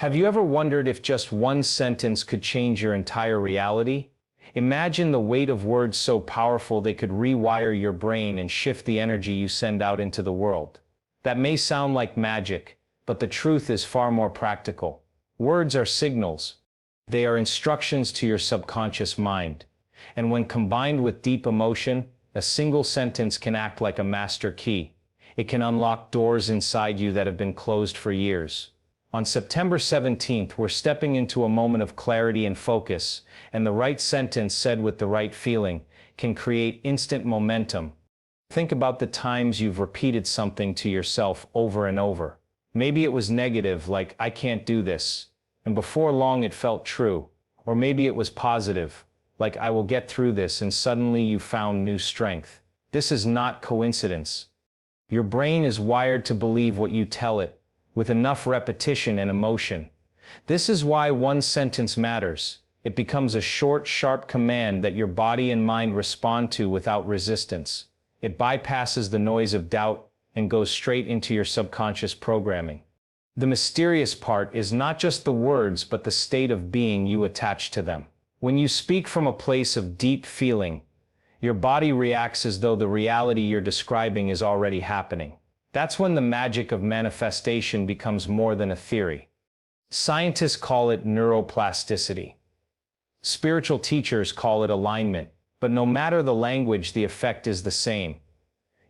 Have you ever wondered if just one sentence could change your entire reality? Imagine the weight of words so powerful they could rewire your brain and shift the energy you send out into the world. That may sound like magic, but the truth is far more practical. Words are signals. They are instructions to your subconscious mind. And when combined with deep emotion, a single sentence can act like a master key. It can unlock doors inside you that have been closed for years. On September 17th, we're stepping into a moment of clarity and focus, and the right sentence said with the right feeling can create instant momentum. Think about the times you've repeated something to yourself over and over. Maybe it was negative, like, "I can't do this," and before long it felt true. Or maybe it was positive, like, "I will get through this," and suddenly you found new strength. This is not coincidence. Your brain is wired to believe what you tell it, with enough repetition and emotion. This is why one sentence matters. It becomes a short, sharp command that your body and mind respond to without resistance. It bypasses the noise of doubt and goes straight into your subconscious programming. The mysterious part is not just the words, but the state of being you attach to them. When you speak from a place of deep feeling, your body reacts as though the reality you're describing is already happening. That's when the magic of manifestation becomes more than a theory. Scientists call it neuroplasticity. Spiritual teachers call it alignment, but no matter the language, the effect is the same.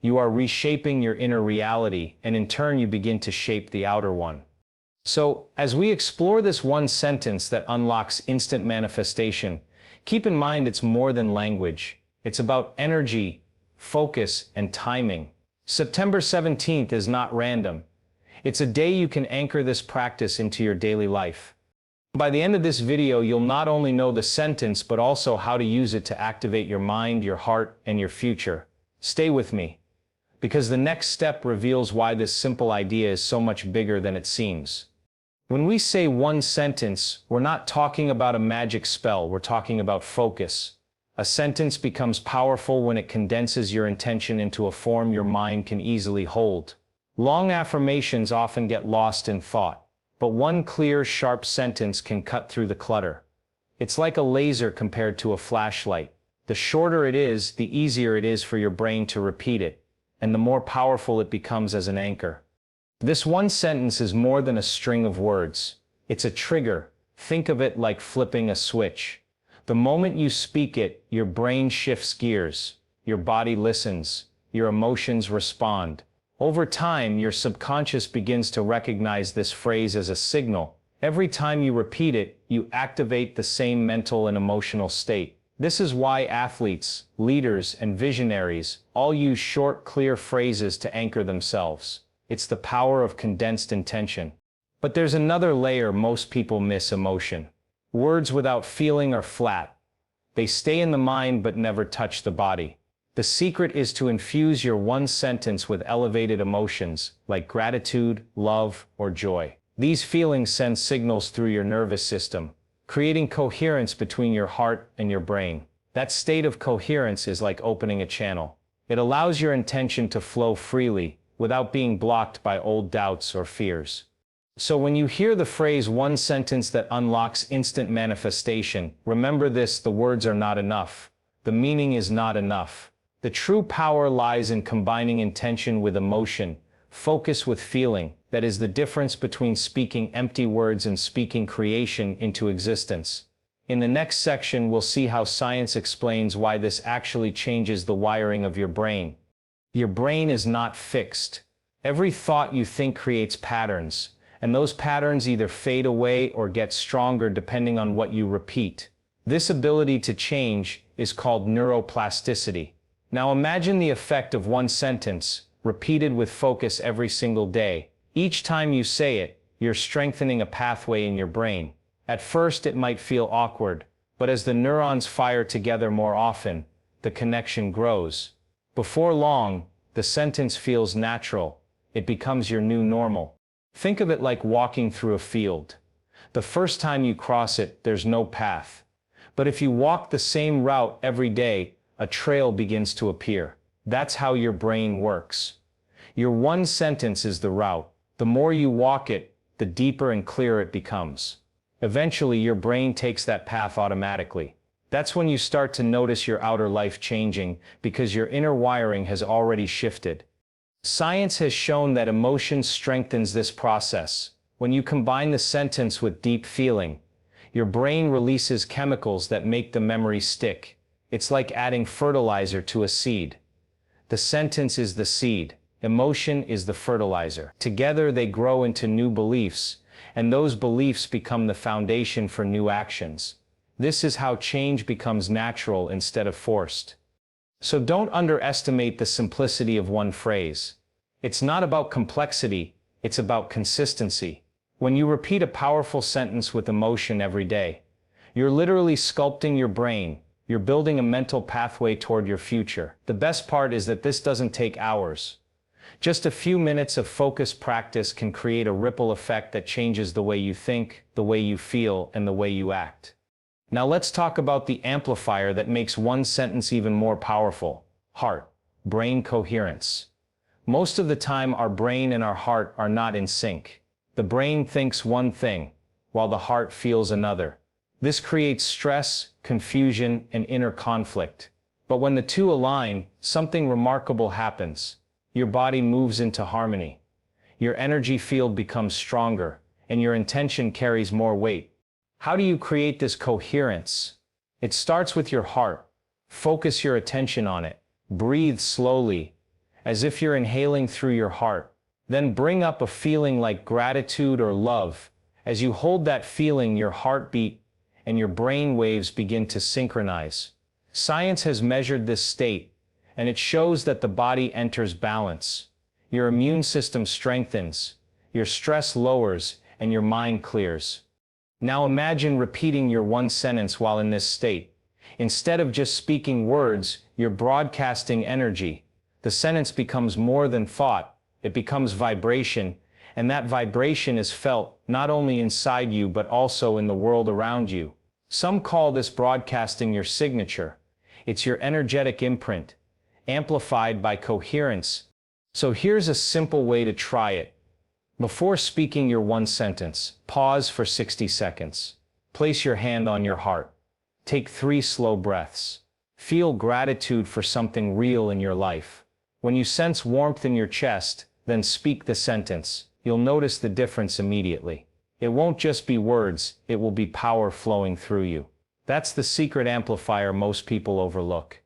You are reshaping your inner reality, and in turn you begin to shape the outer one. So, as we explore this one sentence that unlocks instant manifestation, keep in mind it's more than language. It's about energy, focus, and timing. September 17th is not random. It's a day you can anchor this practice into your daily life. By the end of this video, you'll not only know the sentence, but also how to use it to activate your mind, your heart, and your future. Stay with me, because the next step reveals why this simple idea is so much bigger than it seems. When we say one sentence, we're not talking about a magic spell, we're talking about focus. A sentence becomes powerful when it condenses your intention into a form your mind can easily hold. Long affirmations often get lost in thought, but one clear, sharp sentence can cut through the clutter. It's like a laser compared to a flashlight. The shorter it is, the easier it is for your brain to repeat it, and the more powerful it becomes as an anchor. This one sentence is more than a string of words. It's a trigger. Think of it like flipping a switch. The moment you speak it, your brain shifts gears, your body listens, your emotions respond. Over time, your subconscious begins to recognize this phrase as a signal. Every time you repeat it, you activate the same mental and emotional state. This is why athletes, leaders, and visionaries all use short, clear phrases to anchor themselves. It's the power of condensed intention. But there's another layer most people miss: emotion. Words without feeling are flat. They stay in the mind but never touch the body. The secret is to infuse your one sentence with elevated emotions, like gratitude, love, or joy. These feelings send signals through your nervous system, creating coherence between your heart and your brain. That state of coherence is like opening a channel. It allows your intention to flow freely, without being blocked by old doubts or fears. So when you hear the phrase "one sentence that unlocks instant manifestation," remember this: the words are not enough. The meaning is not enough. The true power lies in combining intention with emotion, focus with feeling. That is the difference between speaking empty words and speaking creation into existence. In the next section, we'll see how science explains why this actually changes the wiring of your brain. Your brain is not fixed. Every thought you think creates patterns, and those patterns either fade away or get stronger depending on what you repeat. This ability to change is called neuroplasticity. Now imagine the effect of one sentence, repeated with focus every single day. Each time you say it, you're strengthening a pathway in your brain. At first it might feel awkward, but as the neurons fire together more often, the connection grows. Before long, the sentence feels natural. It becomes your new normal. Think of it like walking through a field. The first time you cross it, there's no path. But if you walk the same route every day, a trail begins to appear. That's how your brain works. Your one sentence is the route. The more you walk it, the deeper and clearer it becomes. Eventually, your brain takes that path automatically. That's when you start to notice your outer life changing because your inner wiring has already shifted. Science has shown that emotion strengthens this process. When you combine the sentence with deep feeling, your brain releases chemicals that make the memory stick. It's like adding fertilizer to a seed. The sentence is the seed, emotion is the fertilizer. Together they grow into new beliefs, and those beliefs become the foundation for new actions. This is how change becomes natural instead of forced. So don't underestimate the simplicity of one phrase. It's not about complexity, it's about consistency. When you repeat a powerful sentence with emotion every day, you're literally sculpting your brain. You're building a mental pathway toward your future. The best part is that this doesn't take hours. Just a few minutes of focused practice can create a ripple effect that changes the way you think, the way you feel, and the way you act. Now let's talk about the amplifier that makes one sentence even more powerful: heart-brain coherence. Most of the time, our brain and our heart are not in sync. The brain thinks one thing, while the heart feels another. This creates stress, confusion, and inner conflict. But when the two align, something remarkable happens. Your body moves into harmony. Your energy field becomes stronger, and your intention carries more weight. How do you create this coherence? It starts with your heart. Focus your attention on it. Breathe slowly, as if you're inhaling through your heart. Then bring up a feeling like gratitude or love. As you hold that feeling, your heartbeat and your brain waves begin to synchronize. Science has measured this state, and it shows that the body enters balance. Your immune system strengthens, your stress lowers, and your mind clears. Now imagine repeating your one sentence while in this state. Instead of just speaking words, you're broadcasting energy. The sentence becomes more than thought, it becomes vibration, and that vibration is felt not only inside you but also in the world around you. Some call this broadcasting your signature. It's your energetic imprint, amplified by coherence. So here's a simple way to try it. Before speaking your one sentence, pause for 60 seconds. Place your hand on your heart. Take 3 slow breaths. Feel gratitude for something real in your life. When you sense warmth in your chest, then speak the sentence. You'll notice the difference immediately. It won't just be words, it will be power flowing through you. That's the secret amplifier most people overlook.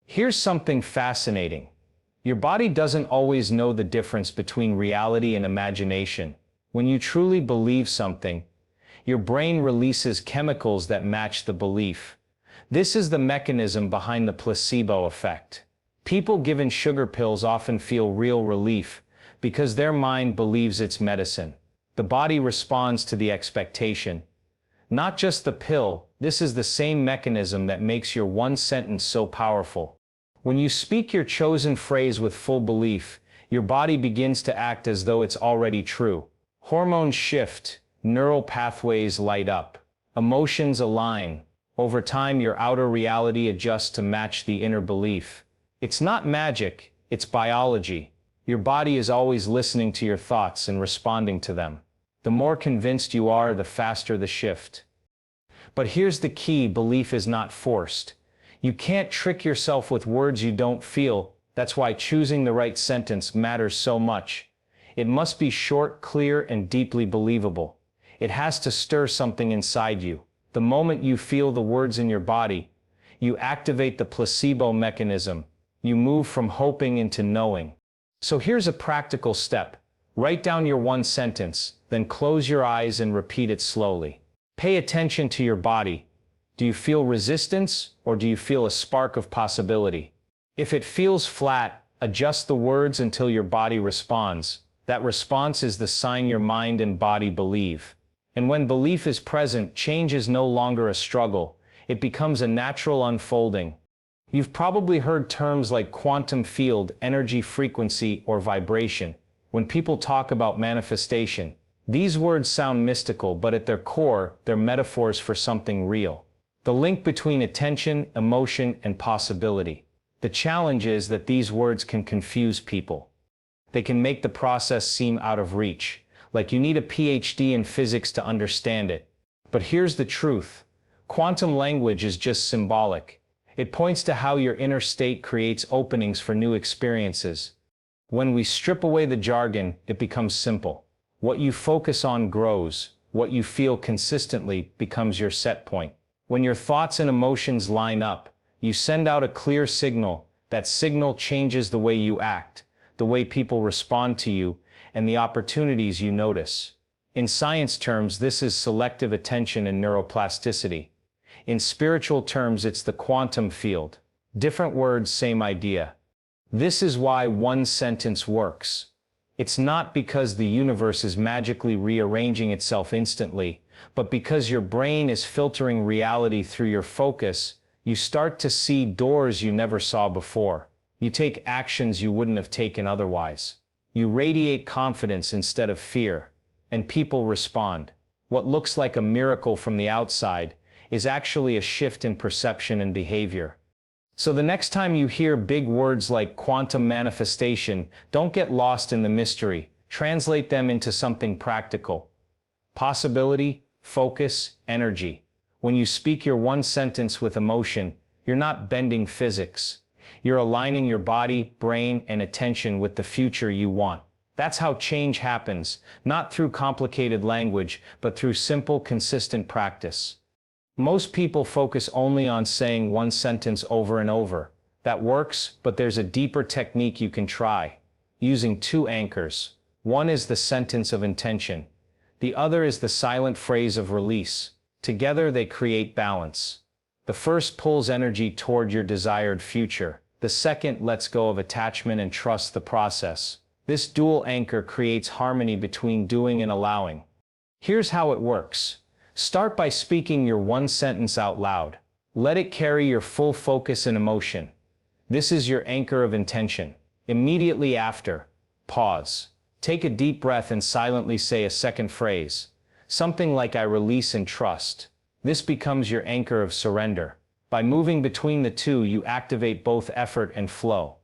Here's something fascinating. Your body doesn't always know the difference between reality and imagination. When you truly believe something, your brain releases chemicals that match the belief. This is the mechanism behind the placebo effect. People given sugar pills often feel real relief because their mind believes it's medicine. The body responds to the expectation, not just the pill. This is the same mechanism that makes your one sentence so powerful. When you speak your chosen phrase with full belief, your body begins to act as though it's already true. Hormones shift, neural pathways light up, emotions align. Over time, your outer reality adjusts to match the inner belief. It's not magic, it's biology. Your body is always listening to your thoughts and responding to them. The more convinced you are, the faster the shift. But here's the key: belief is not forced. You can't trick yourself with words you don't feel. That's why choosing the right sentence matters so much. It must be short, clear, and deeply believable. It has to stir something inside you. The moment you feel the words in your body, you activate the placebo mechanism. You move from hoping into knowing. So here's a practical step. Write down your one sentence, then close your eyes and repeat it slowly. Pay attention to your body. Do you feel resistance, or do you feel a spark of possibility? If it feels flat, adjust the words until your body responds. That response is the sign your mind and body believe. And when belief is present, change is no longer a struggle. It becomes a natural unfolding. You've probably heard terms like quantum field, energy frequency, or vibration. When people talk about manifestation, these words sound mystical, but at their core, they're metaphors for something real. The link between attention, emotion, and possibility. The challenge is that these words can confuse people. They can make the process seem out of reach, like you need a PhD in physics to understand it. But here's the truth. Quantum language is just symbolic. It points to how your inner state creates openings for new experiences. When we strip away the jargon, it becomes simple. What you focus on grows. What you feel consistently becomes your set point. When your thoughts and emotions line up, you send out a clear signal. That signal changes the way you act, the way people respond to you, and the opportunities you notice. In science terms, this is selective attention and neuroplasticity. In spiritual terms, it's the quantum field. Different words, same idea. This is why one sentence works. It's not because the universe is magically rearranging itself instantly, but because your brain is filtering reality through your focus. You start to see doors you never saw before. You take actions you wouldn't have taken otherwise. You radiate confidence instead of fear, and people respond. What looks like a miracle from the outside is actually a shift in perception and behavior. So the next time you hear big words like quantum manifestation, don't get lost in the mystery. Translate them into something practical. Possibility, focus, energy. When you speak your one sentence with emotion, you're not bending physics. You're aligning your body, brain, and attention with the future you want. That's how change happens, not through complicated language, but through simple, consistent practice. Most people focus only on saying one sentence over and over. That works, but there's a deeper technique you can try, using two anchors. One is the sentence of intention. The other is the silent phrase of release. Together they create balance. The first pulls energy toward your desired future. The second lets go of attachment and trusts the process. This dual anchor creates harmony between doing and allowing. Here's how it works. Start by speaking your one sentence out loud. Let it carry your full focus and emotion. This is your anchor of intention. Immediately after, pause. Take a deep breath and silently say a second phrase. Something like I release and trust. This becomes your anchor of surrender. By moving between the two, you activate both effort and flow.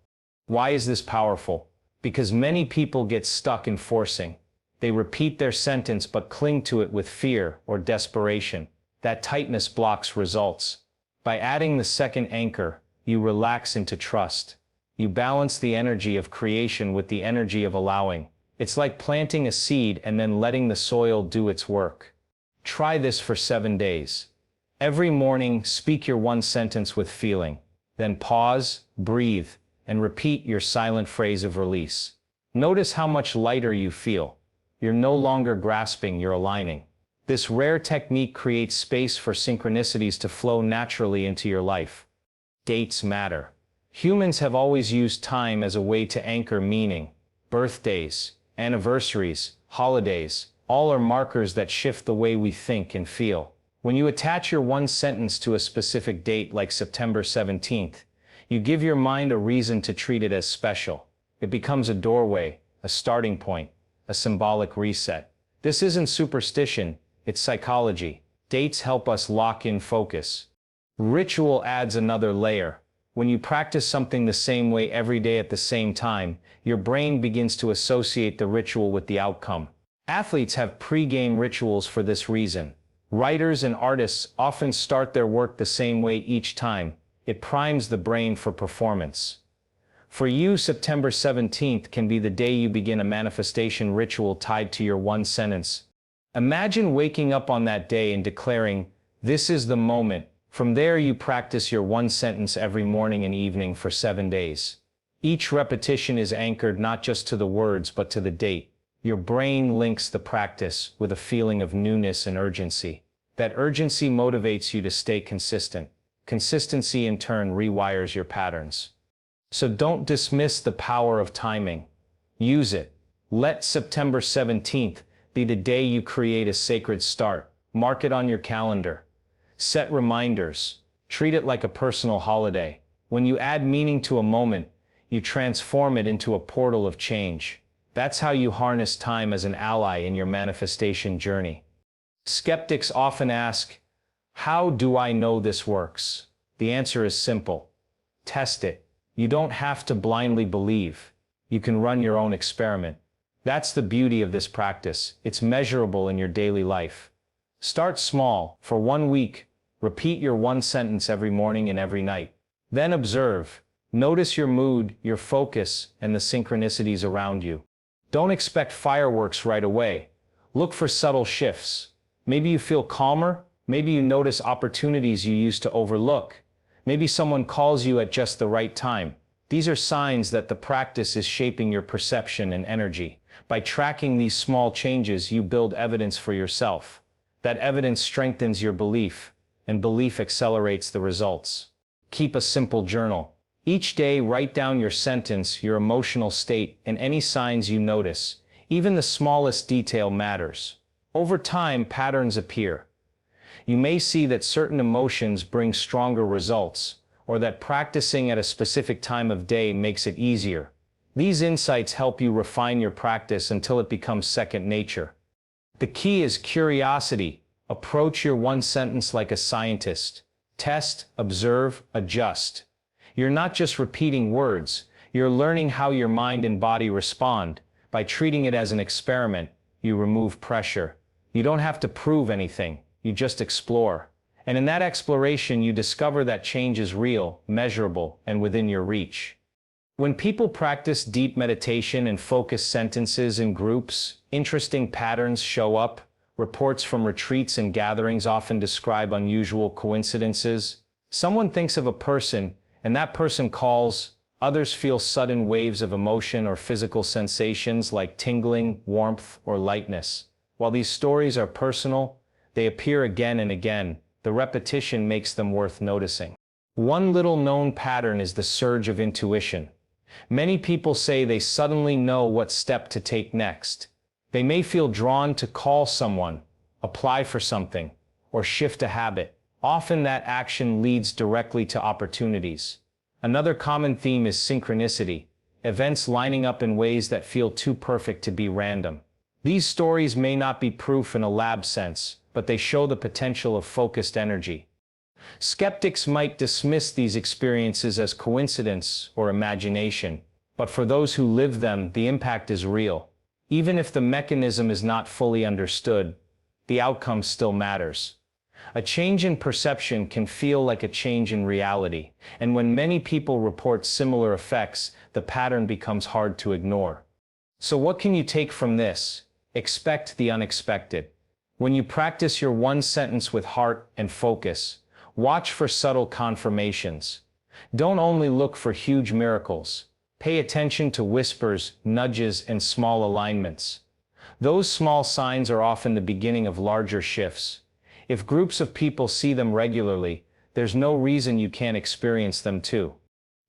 Why is this powerful? Because many people get stuck in forcing. They repeat their sentence but cling to it with fear or desperation. That tightness blocks results. By adding the second anchor, you relax into trust. You balance the energy of creation with the energy of allowing. It's like planting a seed and then letting the soil do its work. Try this for 7 days. Every morning, speak your one sentence with feeling. Then pause, breathe, and repeat your silent phrase of release. Notice how much lighter you feel. You're no longer grasping, you're aligning. This rare technique creates space for synchronicities to flow naturally into your life. Dates matter. Humans have always used time as a way to anchor meaning. Birthdays, anniversaries, holidays, all are markers that shift the way we think and feel. When you attach your one sentence to a specific date like September 17th, you give your mind a reason to treat it as special. It becomes a doorway, a starting point, a symbolic reset. This isn't superstition, it's psychology. Dates help us lock in focus. Ritual adds another layer. When you practice something the same way every day at the same time, your brain begins to associate the ritual with the outcome. Athletes have pre-game rituals for this reason. Writers and artists often start their work the same way each time. It primes the brain for performance. For you, September 17th can be the day you begin a manifestation ritual tied to your one sentence. Imagine waking up on that day and declaring, "This is the moment." From there, you practice your one sentence every morning and evening for 7 days. Each repetition is anchored not just to the words but to the date. Your brain links the practice with a feeling of newness and urgency. That urgency motivates you to stay consistent. Consistency in turn rewires your patterns. So don't dismiss the power of timing. Use it. Let September 17th be the day you create a sacred start. Mark it on your calendar. Set reminders. Treat it like a personal holiday. When you add meaning to a moment, you transform it into a portal of change. That's how you harness time as an ally in your manifestation journey. Skeptics often ask, "How do I know this works?" The answer is simple. Test it. You don't have to blindly believe. You can run your own experiment. That's the beauty of this practice. It's measurable in your daily life. Start small. For 1 week, repeat your one sentence every morning and every night. Then observe. Notice your mood, your focus, and the synchronicities around you. Don't expect fireworks right away. Look for subtle shifts. Maybe you feel calmer. Maybe you notice opportunities you used to overlook. Maybe someone calls you at just the right time. These are signs that the practice is shaping your perception and energy. By tracking these small changes, you build evidence for yourself. That evidence strengthens your belief, and belief accelerates the results. Keep a simple journal. Each day, write down your sentence, your emotional state, and any signs you notice. Even the smallest detail matters. Over time, patterns appear. You may see that certain emotions bring stronger results, or that practicing at a specific time of day makes it easier. These insights help you refine your practice until it becomes second nature. The key is curiosity. Approach your one sentence like a scientist. Test, observe, adjust. You're not just repeating words, you're learning how your mind and body respond. By treating it as an experiment, you remove pressure. You don't have to prove anything, you just explore. And in that exploration, you discover that change is real, measurable, and within your reach. When people practice deep meditation and focus sentences in groups, interesting patterns show up. Reports from retreats and gatherings often describe unusual coincidences. Someone thinks of a person, and that person calls. Others feel sudden waves of emotion or physical sensations like tingling, warmth, or lightness. While these stories are personal, they appear again and again. The repetition makes them worth noticing. One little known pattern is the surge of intuition. Many people say they suddenly know what step to take next. They may feel drawn to call someone, apply for something, or shift a habit. Often that action leads directly to opportunities. Another common theme is synchronicity, events lining up in ways that feel too perfect to be random. These stories may not be proof in a lab sense, but they show the potential of focused energy. Skeptics might dismiss these experiences as coincidence or imagination, but for those who live them, the impact is real. Even if the mechanism is not fully understood, the outcome still matters. A change in perception can feel like a change in reality, and when many people report similar effects, the pattern becomes hard to ignore. So what can you take from this? Expect the unexpected. When you practice your one sentence with heart and focus, watch for subtle confirmations. Don't only look for huge miracles. Pay attention to whispers, nudges, and small alignments. Those small signs are often the beginning of larger shifts. If groups of people see them regularly, there's no reason you can't experience them too.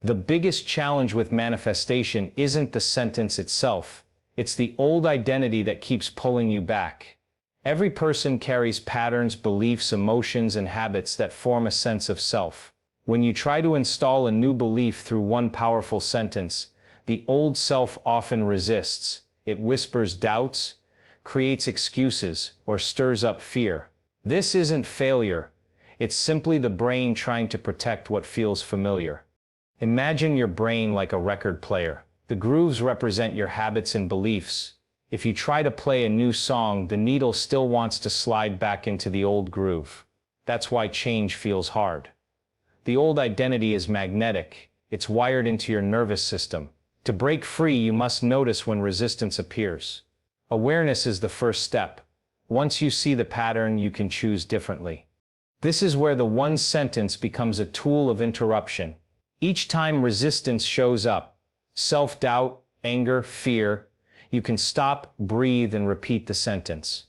The biggest challenge with manifestation isn't the sentence itself. It's the old identity that keeps pulling you back. Every person carries patterns, beliefs, emotions, and habits that form a sense of self. When you try to install a new belief through one powerful sentence, the old self often resists. It whispers doubts, creates excuses, or stirs up fear. This isn't failure. It's simply the brain trying to protect what feels familiar. Imagine your brain like a record player. The grooves represent your habits and beliefs. If you try to play a new song, the needle still wants to slide back into the old groove. That's why change feels hard. The old identity is magnetic. It's wired into your nervous system. To break free, you must notice when resistance appears. Awareness is the first step. Once you see the pattern, you can choose differently. This is where the one sentence becomes a tool of interruption. Each time resistance shows up, self-doubt, anger, fear, you can stop, breathe, and repeat the sentence.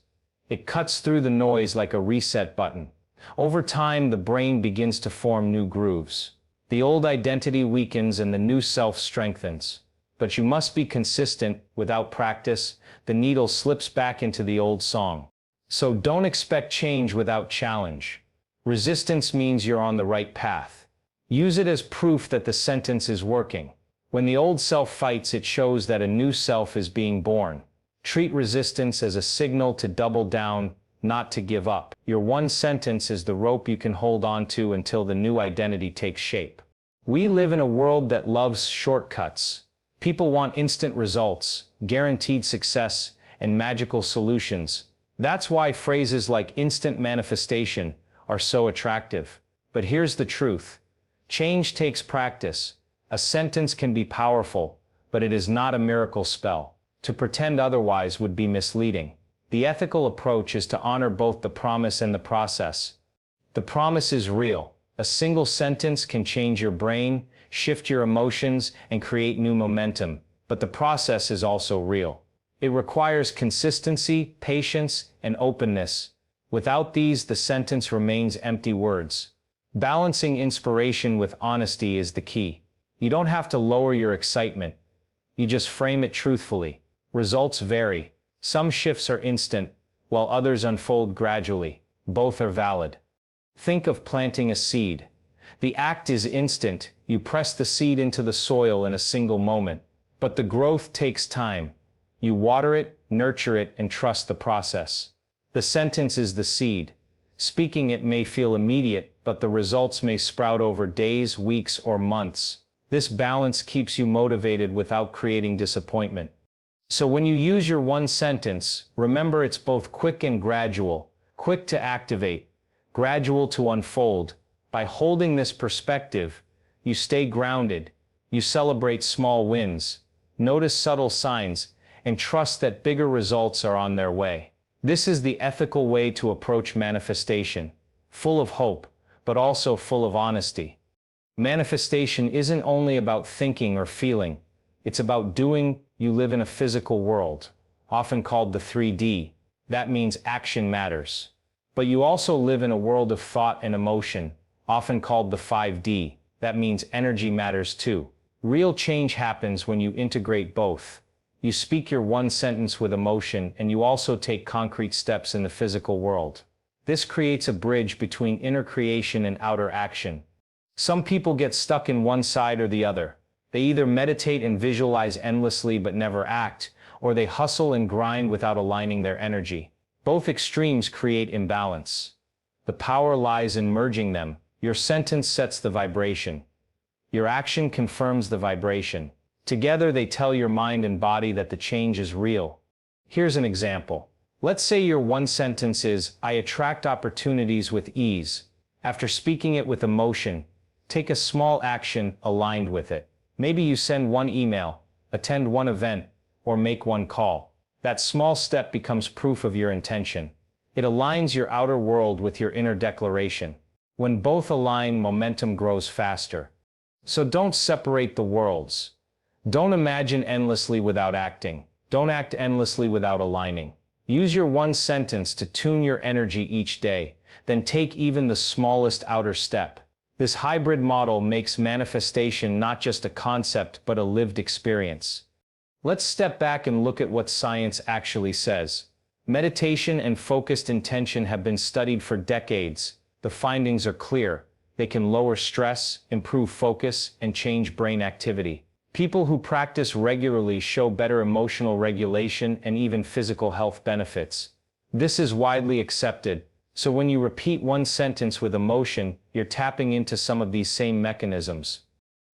It cuts through the noise like a reset button. Over time, the brain begins to form new grooves. The old identity weakens and the new self strengthens. But you must be consistent. Without practice, the needle slips back into the old song. So don't expect change without challenge. Resistance means you're on the right path. Use it as proof that the sentence is working. When the old self fights, it shows that a new self is being born. Treat resistance as a signal to double down, not to give up. Your one sentence is the rope you can hold on to until the new identity takes shape. We live in a world that loves shortcuts. People want instant results, guaranteed success, and magical solutions. That's why phrases like instant manifestation are so attractive. But here's the truth. Change takes practice. A sentence can be powerful, but it is not a miracle spell. To pretend otherwise would be misleading. The ethical approach is to honor both the promise and the process. The promise is real. A single sentence can change your brain, shift your emotions, and create new momentum. But the process is also real. It requires consistency, patience, and openness. Without these, the sentence remains empty words. Balancing inspiration with honesty is the key. You don't have to lower your excitement. You just frame it truthfully. Results vary. Some shifts are instant, while others unfold gradually. Both are valid. Think of planting a seed. The act is instant. You press the seed into the soil in a single moment. But the growth takes time. You water it, nurture it, and trust the process. The sentence is the seed. Speaking it may feel immediate, but the results may sprout over days, weeks, or months. This balance keeps you motivated without creating disappointment. So when you use your one sentence, remember it's both quick and gradual. Quick to activate, gradual to unfold. By holding this perspective, you stay grounded. You celebrate small wins, notice subtle signs, and trust that bigger results are on their way. This is the ethical way to approach manifestation, full of hope, but also full of honesty. Manifestation isn't only about thinking or feeling, it's about doing. You live in a physical world, often called the 3D. That means action matters. But you also live in a world of thought and emotion, often called the 5D. That means energy matters too. Real change happens when you integrate both. You speak your one sentence with emotion, and you also take concrete steps in the physical world. This creates a bridge between inner creation and outer action. Some people get stuck in one side or the other. They either meditate and visualize endlessly but never act, or they hustle and grind without aligning their energy. Both extremes create imbalance. The power lies in merging them. Your sentence sets the vibration. Your action confirms the vibration. Together they tell your mind and body that the change is real. Here's an example. Let's say your one sentence is, "I attract opportunities with ease." After speaking it with emotion, take a small action aligned with it. Maybe you send one email, attend one event, or make one call. That small step becomes proof of your intention. It aligns your outer world with your inner declaration. When both align, momentum grows faster. So don't separate the worlds. Don't imagine endlessly without acting. Don't act endlessly without aligning. Use your one sentence to tune your energy each day, then take even the smallest outer step. This hybrid model makes manifestation not just a concept but a lived experience. Let's step back and look at what science actually says. Meditation and focused intention have been studied for decades. The findings are clear. They can lower stress, improve focus, and change brain activity. People who practice regularly show better emotional regulation and even physical health benefits. This is widely accepted. So when you repeat one sentence with emotion, you're tapping into some of these same mechanisms.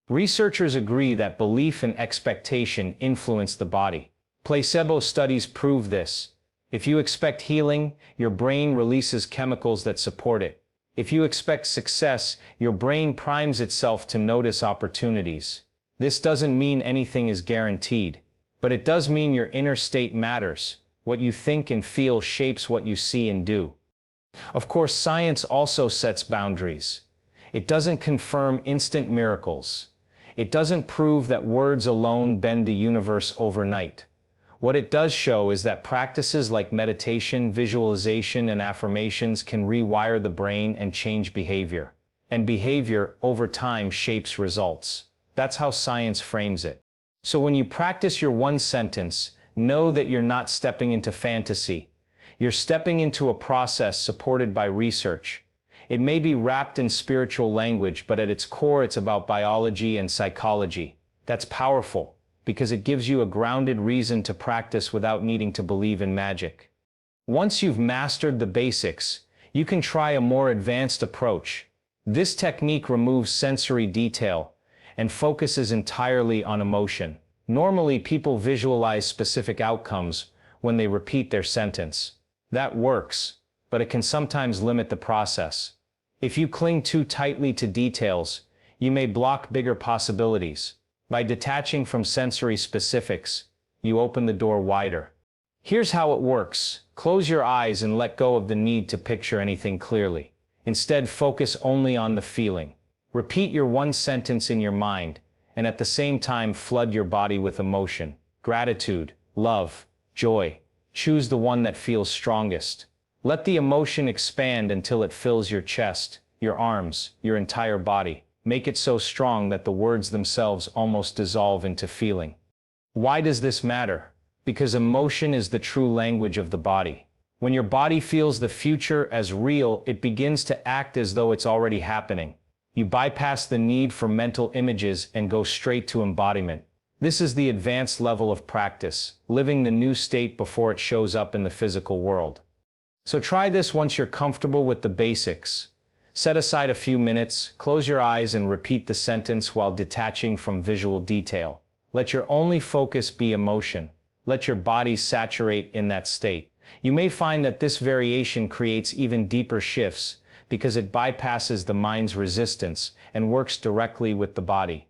Researchers agree that belief and expectation influence the body. Placebo studies prove this. If you expect healing, your brain releases chemicals that support it. If you expect success, your brain primes itself to notice opportunities. This doesn't mean anything is guaranteed, but it does mean your inner state matters. What you think and feel shapes what you see and do. Of course, science also sets boundaries. It doesn't confirm instant miracles. It doesn't prove that words alone bend the universe overnight. What it does show is that practices like meditation, visualization, and affirmations can rewire the brain and change behavior. And behavior, over time, shapes results. That's how science frames it. So when you practice your one sentence, know that you're not stepping into fantasy. You're stepping into a process supported by research. It may be wrapped in spiritual language, but at its core, it's about biology and psychology. That's powerful, because it gives you a grounded reason to practice without needing to believe in magic. Once you've mastered the basics, you can try a more advanced approach. This technique removes sensory detail and focuses entirely on emotion. Normally, people visualize specific outcomes when they repeat their sentence. That works, but it can sometimes limit the process. If you cling too tightly to details, you may block bigger possibilities. By detaching from sensory specifics, you open the door wider. Here's how it works. Close your eyes and let go of the need to picture anything clearly. Instead, focus only on the feeling. Repeat your one sentence in your mind, and at the same time flood your body with emotion, gratitude, love, joy. Choose the one that feels strongest. Let the emotion expand until it fills your chest, your arms, your entire body. Make it so strong that the words themselves almost dissolve into feeling. Why does this matter? Because emotion is the true language of the body. When your body feels the future as real, it begins to act as though it's already happening. You bypass the need for mental images and go straight to embodiment. This is the advanced level of practice, living the new state before it shows up in the physical world. So try this once you're comfortable with the basics. Set aside a few minutes, close your eyes and repeat the sentence while detaching from visual detail. Let your only focus be emotion. Let your body saturate in that state. You may find that this variation creates even deeper shifts because it bypasses the mind's resistance and works directly with the body.